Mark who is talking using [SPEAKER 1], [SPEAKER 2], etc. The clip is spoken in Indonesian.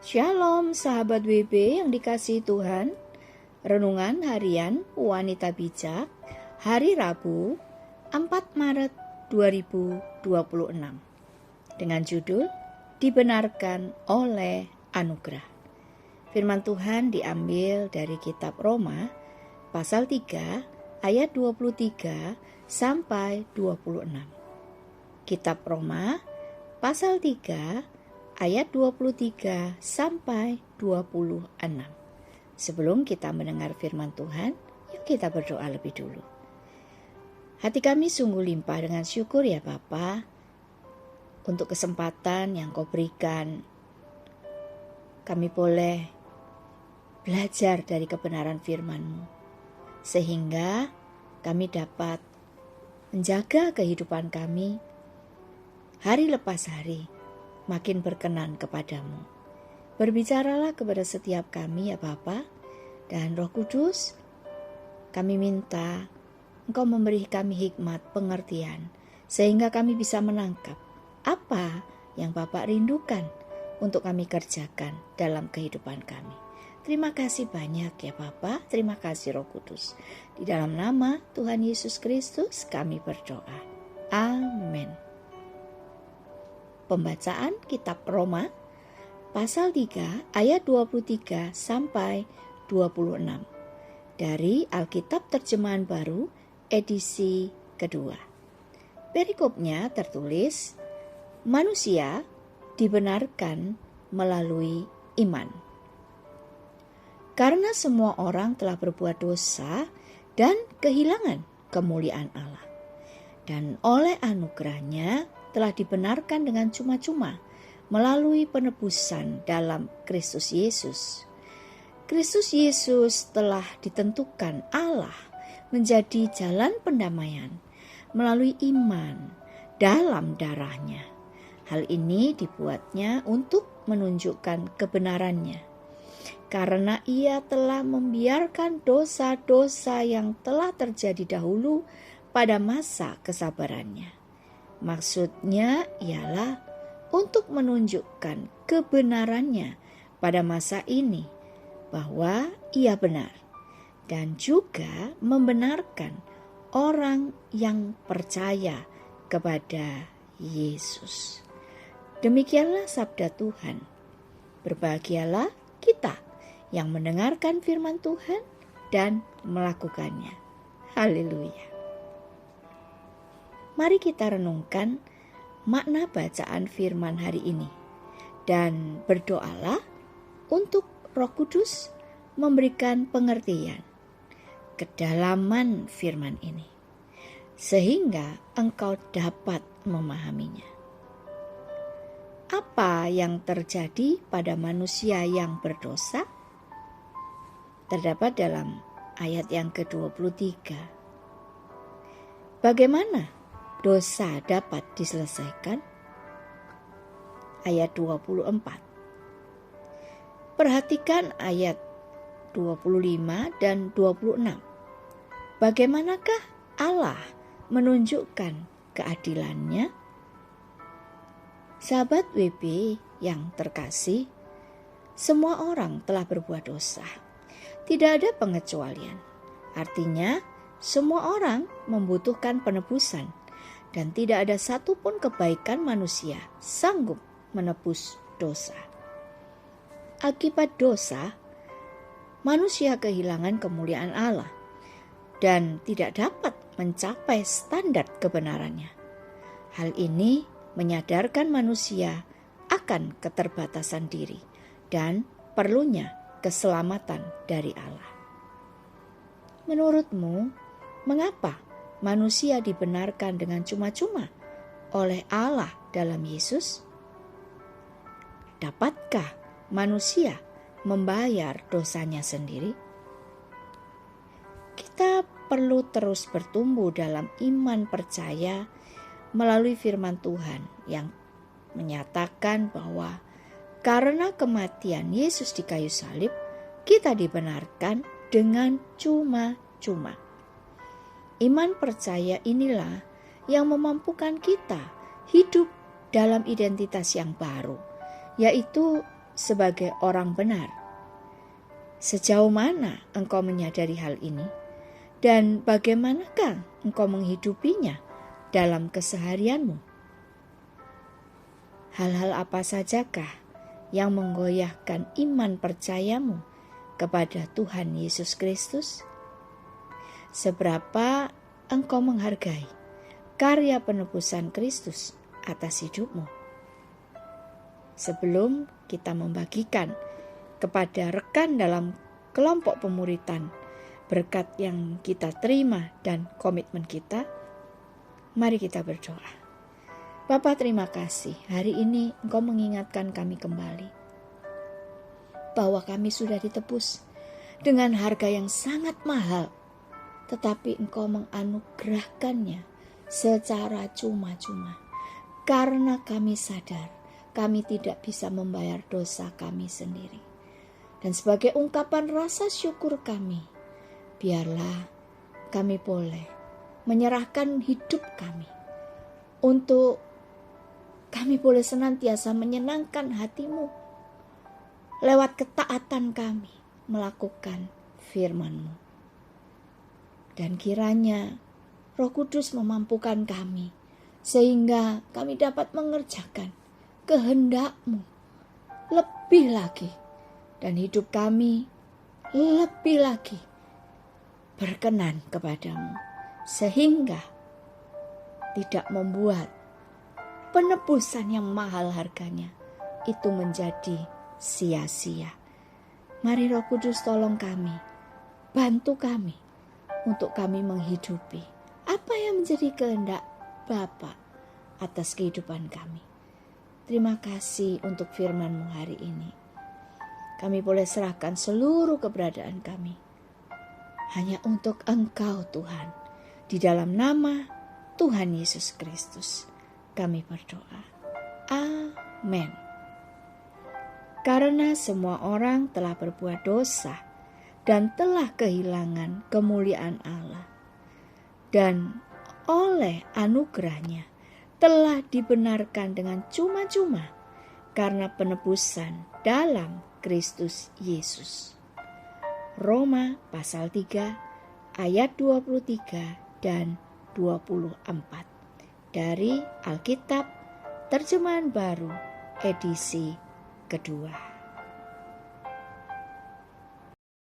[SPEAKER 1] Shalom sahabat WB yang dikasihi Tuhan. Renungan harian Wanita Bijak hari Rabu 4 Maret 2026 dengan judul Dibenarkan oleh Anugerah. Firman Tuhan diambil dari kitab Roma pasal 3 ayat 23 sampai 26. Kitab Roma pasal 3 ayat 23 sampai 26. Sebelum kita mendengar firman Tuhan, yuk kita berdoa lebih dulu. Hati kami sungguh limpah dengan syukur ya Bapa, untuk kesempatan yang Kau berikan. Kami boleh belajar dari kebenaran firman-Mu, sehingga kami dapat menjaga kehidupan kami hari lepas hari, makin berkenan kepadamu. Berbicaralah kepada setiap kami ya Bapa, dan Roh Kudus, kami minta Engkau memberi kami hikmat pengertian, sehingga kami bisa menangkap apa yang Bapak rindukan untuk kami kerjakan dalam kehidupan kami. Terima kasih banyak ya Bapa, terima kasih Roh Kudus. Di dalam nama Tuhan Yesus Kristus kami berdoa. Amin. Pembacaan kitab Roma pasal 3 ayat 23 sampai 26 dari Alkitab Terjemahan Baru edisi kedua. Perikopnya tertulis, manusia dibenarkan melalui iman. Karena semua orang telah berbuat dosa dan kehilangan kemuliaan Allah, dan oleh anugerahnya telah dibenarkan dengan cuma-cuma melalui penebusan dalam Kristus Yesus. Kristus Yesus telah ditentukan Allah menjadi jalan pendamaian melalui iman dalam darahnya. Hal ini dibuatnya untuk menunjukkan kebenarannya, karena ia telah membiarkan dosa-dosa yang telah terjadi dahulu pada masa kesabarannya. Maksudnya ialah untuk menunjukkan kebenarannya pada masa ini, bahwa ia benar, dan juga membenarkan orang yang percaya kepada Yesus. Demikianlah sabda Tuhan. Berbahagialah kita yang mendengarkan firman Tuhan dan melakukannya. Haleluya. Mari kita renungkan makna bacaan firman hari ini dan berdoalah untuk Roh Kudus memberikan pengertian kedalaman firman ini, sehingga engkau dapat memahaminya. Apa yang terjadi pada manusia yang berdosa? Terdapat dalam ayat yang ke-23. Bagaimana dosa dapat diselesaikan? Ayat 24. Perhatikan ayat 25 dan 26. Bagaimanakah Allah menunjukkan keadilannya? Sahabat WB yang terkasih, semua orang telah berbuat dosa. Tidak ada pengecualian. Artinya, semua orang membutuhkan penebusan, dan tidak ada satupun kebaikan manusia sanggup menebus dosa. Akibat dosa, manusia kehilangan kemuliaan Allah dan tidak dapat mencapai standar kebenarannya. Hal ini menyadarkan manusia akan keterbatasan diri dan perlunya keselamatan dari Allah. Menurutmu, mengapa manusia dibenarkan dengan cuma-cuma oleh Allah dalam Yesus? Dapatkah manusia membayar dosanya sendiri? Kita perlu terus bertumbuh dalam iman percaya melalui firman Tuhan yang menyatakan bahwa karena kematian Yesus di kayu salib, kita dibenarkan dengan cuma-cuma. Iman percaya inilah yang memampukan kita hidup dalam identitas yang baru, yaitu sebagai orang benar. Sejauh mana engkau menyadari hal ini? Dan bagaimanakah engkau menghidupinya dalam keseharianmu? Hal-hal apa sajakah yang menggoyahkan iman percayamu kepada Tuhan Yesus Kristus? Seberapa engkau menghargai karya penebusan Kristus atas hidupmu? Sebelum kita membagikan kepada rekan dalam kelompok pemuritan berkat yang kita terima dan komitmen kita, mari kita berdoa. Bapa, terima kasih hari ini Engkau mengingatkan kami kembali bahwa kami sudah ditebus dengan harga yang sangat mahal, tetapi Engkau menganugerahkannya secara cuma-cuma karena kami sadar kami tidak bisa membayar dosa kami sendiri. Dan sebagai ungkapan rasa syukur kami, biarlah kami boleh menyerahkan hidup kami untuk kami boleh senantiasa menyenangkan hati-Mu lewat ketaatan kami melakukan firman-Mu. Dan kiranya Roh Kudus memampukan kami sehingga kami dapat mengerjakan kehendak-Mu lebih lagi, dan hidup kami lebih lagi berkenan kepadamu, sehingga tidak membuat penebusan yang mahal harganya itu menjadi sia-sia. Mari Roh Kudus tolong kami, bantu kami untuk kami menghidupi apa yang menjadi kehendak Bapa atas kehidupan kami. Terima kasih untuk firman-Mu hari ini. Kami boleh serahkan seluruh keberadaan kami hanya untuk Engkau Tuhan. Di dalam nama Tuhan Yesus Kristus kami berdoa. Amin. Karena semua orang telah berbuat dosa dan telah kehilangan kemuliaan Allah, dan oleh anugerahnya telah dibenarkan dengan cuma-cuma karena penebusan dalam Kristus Yesus. Roma pasal 3 ayat 23 dan 24. Dari Alkitab Terjemahan Baru edisi kedua.